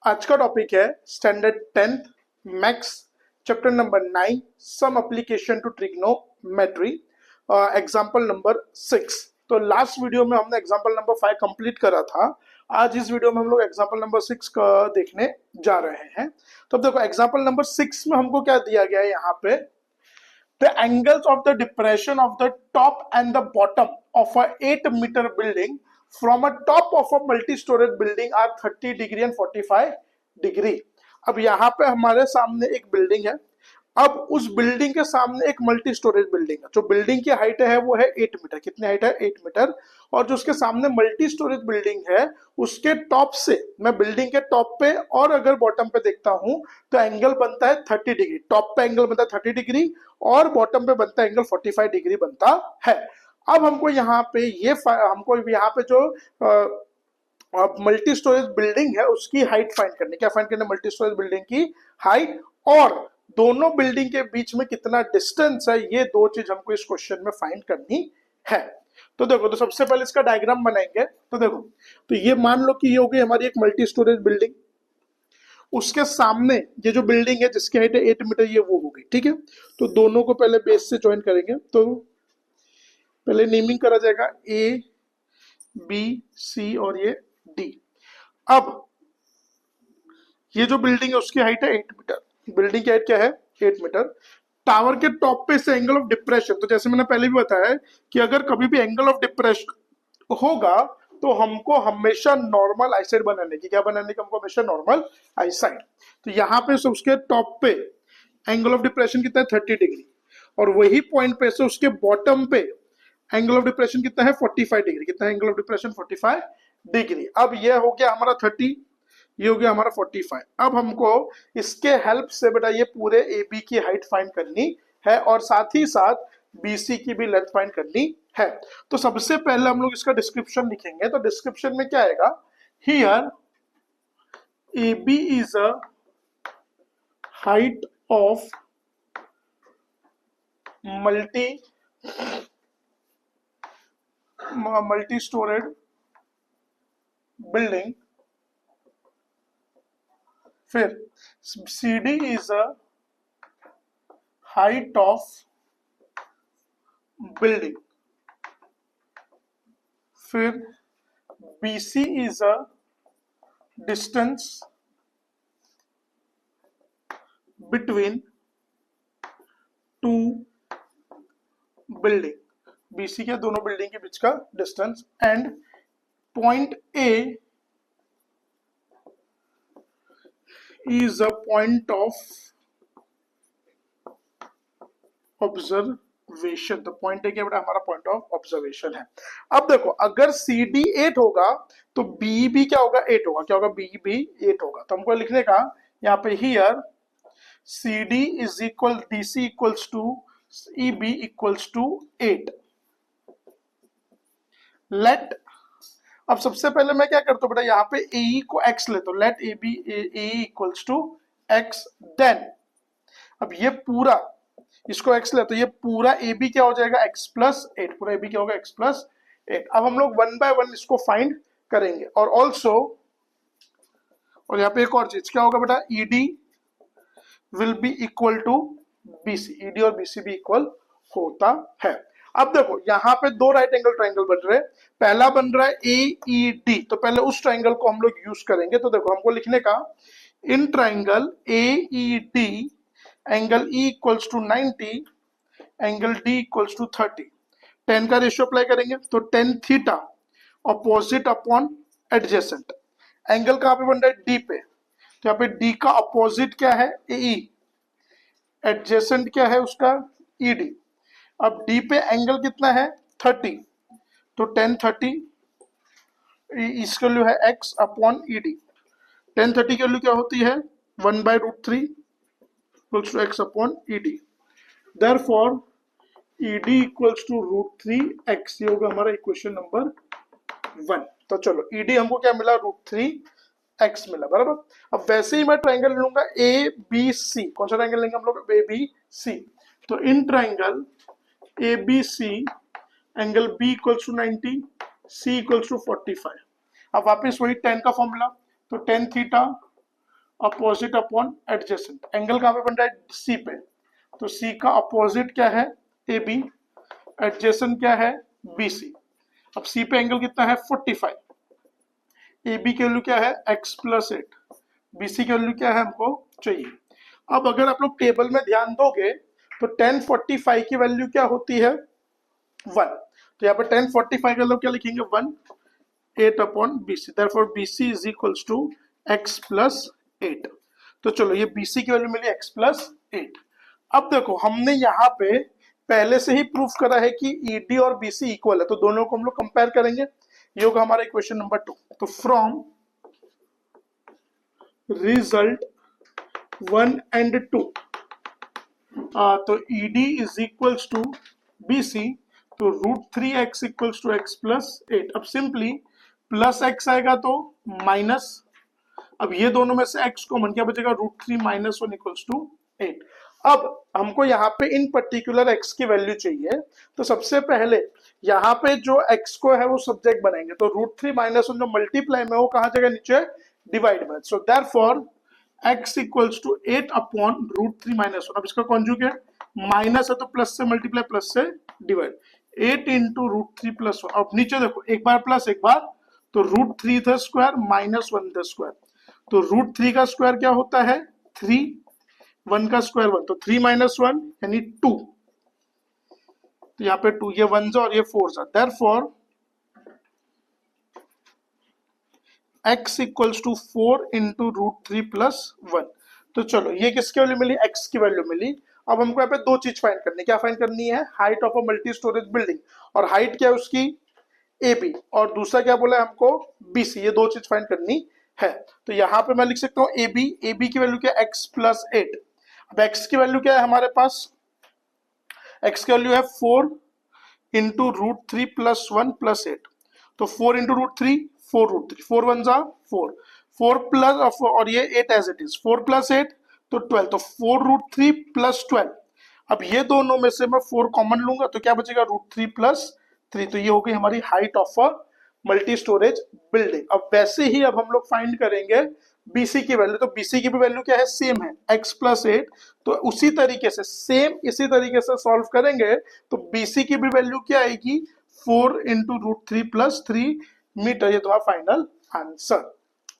आज का टॉपिक है standard 10th maths chapter number 9 some application to trigonometry example number 6। तो लास्ट वीडियो में हमने एग्जांपल नंबर 5 कंप्लीट करा था। आज इस वीडियो में हम लोग एग्जांपल नंबर 6 का देखने जा रहे हैं। तो अब देखो एग्जांपल नंबर 6 में हमको क्या दिया गया है यहाँ पे, the angles of the depression of the top and the bottom of a 8-meter building from a top of a multi-story building are 30 degree and 45 degree। अब यहाँ पे हमारे सामने एक बिल्डिंग है। अब उस बिल्डिंग के सामने एक मल्टी स्टोरेज बिल्डिंग है। जो बिल्डिंग की हाइट है वो है 8 मीटर। कितनी हाइट है? 8 मीटर। और जो उसके सामने मल्टी स्टोरेज बिल्डिंग है उसके टॉप से, मैं बिल्डिंग के टॉप पे और अगर बॉटम पे देखता हूं तो एंगल बनता है 30 डिग्री। टॉप पे एंगल बनता है 30 डिग्री और बॉटम पे बनता है एंगल 45 डिग्री बनता है। अब हमको यहाँ पे जो मल्टी स्टोरेज बिल्डिंग है उसकी हाइट फाइंड करनी। क्या फाइंड करना? मल्टी स्टोरेज बिल्डिंग की हाइट और दोनों बिल्डिंग के बीच में कितना डिस्टेंस है, ये दो चीज हमको इस क्वेश्चन में फाइंड करनी है। तो देखो, तो सबसे पहले इसका डायग्राम बनाएंगे। तो देखो, तो ये मान लो कि ये हो गई हमारी एक मल्टी स्टोरेज बिल्डिंग। उसके सामने ये जो बिल्डिंग है जिसकी हाइट है 8 मीटर, ये वो होगी। ठीक है, तो दोनों को पहले बेस से ज्वाइन करेंगे। तो पहले नेमिंग करा जाएगा ए बी सी और ये डी। अब ये जो बिल्डिंग है उसकी हाइट है 8 मीटर। बिल्डिंग की हाइट क्या है? 8 मीटर। टावर के टॉप पे से एंगल ऑफ डिप्रेशन, तो जैसे मैंने पहले भी बताया कि अगर कभी भी एंगल ऑफ डिप्रेशन होगा तो हमको हमेशा नॉर्मल आईसाइड बनाने की, क्या बनाने की? हमको हमेशा नॉर्मल आईसाइड। तो यहाँ पे से उसके टॉप पे एंगल ऑफ डिप्रेशन कितना है? 30 डिग्री। और वही पॉइंट पे से उसके बॉटम पे एंगल ऑफ डिप्रेशन कितना है? 45 डिग्री। कितना है एंगल ऑफ डिप्रेशन? 45 डिग्री। अब ये हो गया हमारा 30, ये हो गया हमारा 45। अब हमको इसके हेल्प से बेटा ये पूरे ए बी की हाइट फाइंड करनी है और साथ ही साथ BC की भी लेंथ फाइंड करनी है। तो सबसे पहले हम लोग इसका डिस्क्रिप्शन लिखेंगे। तो डिस्क्रिप्शन में क्या आएगा? Here AB is a height of multi storeyed building. फिर CD is a height of building. फिर BC is a distance between two building. BC के दोनों बिल्डिंग के बीच का distance. And point A is a point of observation। तो point है क्या बेटा? हमारा पॉइंट ऑफ ऑब्जर्वेशन है। अब देखो, अगर CD 8 होगा तो B भी क्या होगा? 8 होगा। क्या होगा? B भी 8 होगा। तो हमको लिखने का यहाँ पे here CD is equal DC equals to EB equals to 8। Let, अब सबसे पहले मैं क्या करता हूँ बेटा, यहाँ पे AE को x लेता हूँ। Let AB AE equals to x। Then अब ये पूरा इसको x लेते हैं, ये पूरा AB क्या हो जाएगा? x plus 8। पूरा AB क्या होगा? x plus 8। अब हम लोग 1 बाय 1 इसको फाइंड करेंगे। और ऑल्सो, और यहाँ पे एक और चीज क्या होगा बेटा? ED will be equal to BC। ED और BC भी इक्वल होता है। अब देखो, यहाँ पे दो राइट एंगल ट्राइंगल बन रहे हैं। पहला बन रहा है AED, तो पहले उस ट्राइंगल को हम लोग यूज करेंगे। तो देखो, हमको लिखने का in triangle AED angle E equals to 90, angle D equals to 30। 10 का रेशियो अप्लाई करेंगे तो 10 theta opposite upon adjacent. Angle कहाँ पे बन रहा है? D पे। तो यहाँ पे D का अपोजिट क्या है? AE। एडजेसेंट क्या है उसका? ED। अब D पे एंगल कितना है? 30। तो 10 30, इसका वैल्यू है x अपॉन ED। 10 30 की वैल्यू क्या होती है? 1/√3 equals to x upon ED। Therefore ED equals to √3x। ये होगा हमारा इक्वेशन नंबर 1। तो चलो, ED हमको क्या मिला? √3x मिला, बराबर। अब वैसे ही मैं ट्राइंगल लूंगा ABC। कौन सा ट्राइंगल लेंगे हम लोग? ABC। तो in triangle ABC angle B equals to 90, C equals to 45। अब वापस वही 10 का फॉर्मूला। तो 10 theta opposite upon adjacent. Angle कहाँ पे बन रहा है? सी पे, तो सी का अपोजिट क्या है? ए बी, एडजेसेंट क्या है? B C. अब सी पे एंगल कितना है? 45, ए बी की वैल्यू क्या है? x प्लस 8, बी सी की वैल्यू क्या है हमको चाहिए। अब अगर आप लोग टेबल में ध्यान दोगे तो 1045 की वैल्यू क्या होती है? 1। तो यहाँ पे 1045 का मतलब क्या लिखेंगे? 1, 8 upon B C, therefore B C is equals to x plus 8। तो चलो ये बी सी की वैल्यू मिली x प्लस 8। अब देखो हमने यहाँ पे पहले से ही प्रूफ करा है कि ईडी और बीसी इक्वल है, तो दोनों को हम लोग कंपेयर करेंगे। ये होगा हमारा इक्वेशन नंबर 2। तो फ्रॉम रिजल्ट 1 एंड 2, तो ED is equals to BC, तो √3x equals to x plus 8। अब सिंपली प्लस x आएगा तो माइनस, अब ये दोनों में से x कॉमन, क्या बचेगा? √3 माइनस 1 इक्वल्स टू 8। अब हमको यहाँ पे इन पर्टिकुलर x की वैल्यू चाहिए, तो सबसे पहले यहाँ पे जो x को है वो सब्जेक्ट बनाएंगे, तो √3 माइनस 1 जो मल्टीप्लाई में वो कहाँ जगह? नीचे डिवाइड में। So therefore x equals to 8 upon √3 minus 1। अब इसका कॉन्जुगेट माइनस है तो प्लस से मल्टीप्लाई, प्लस से डिवाइड, 8 इंटू √3 प्लस 1। अब नीचे देखो, एक बार प्लस एक बार, तो √3 था स्क्वायर माइनस 1 था स्क्वायर, तो √3 का स्क्वायर क्या होता है? 3, 1 का स्क्वायर 1, तो 3 माइनस 1 यानी 2, तो यहाँ पे 2, ये 1 और ये 4 सा, therefore x equals to 4 into √3 plus 1। तो चलो ये किसकी वैल्यू मिली? x की वैल्यू मिली। अब हमको यहाँ पे दो चीज फाइंड करनी है। क्या फाइंड करनी है? Height of a multi storage building, और हाइट क्या है उसकी? ए बी, और दूसरा क्या बोला है हमको? B C. ये दो चीज फाइंड करनी है। तो यहाँ पे मैं लिख सकता हूँ ए बी की वैल्यू क्या है? x plus 8। अब x की वैल्यू क्या है हमारे पास? x की वैल्यू है 4 इंटू √3 प्लस 1 प्लस 8, तो 4 इंटू √3, 4√3, 4 1 जा 4, 4 प्लस, और ये 8 एज इट इज, 4 प्लस 8 तो 12, तो 4√3 प्लस 12। अब ये दोनों में से मैं 4 कॉमन लूंगा तो क्या बचेगा? √3 प्लस 3। तो ये हो गई हमारी height of a multi storage building. अब वैसे ही अब हम लोग फाइंड करेंगे बीसी की वैल्यू, तो बीसी की भी वैल्यू क्या है? सेम है, x प्लस 8। तो उसी तरीके से सेम इसी तरीके से सॉल्व करेंगे, तो बीसी की भी वैल्यू क्या आएगी? 4 इंटू √3 प्लस 3 मीटर। ये तुम्हारा फाइनल आंसर।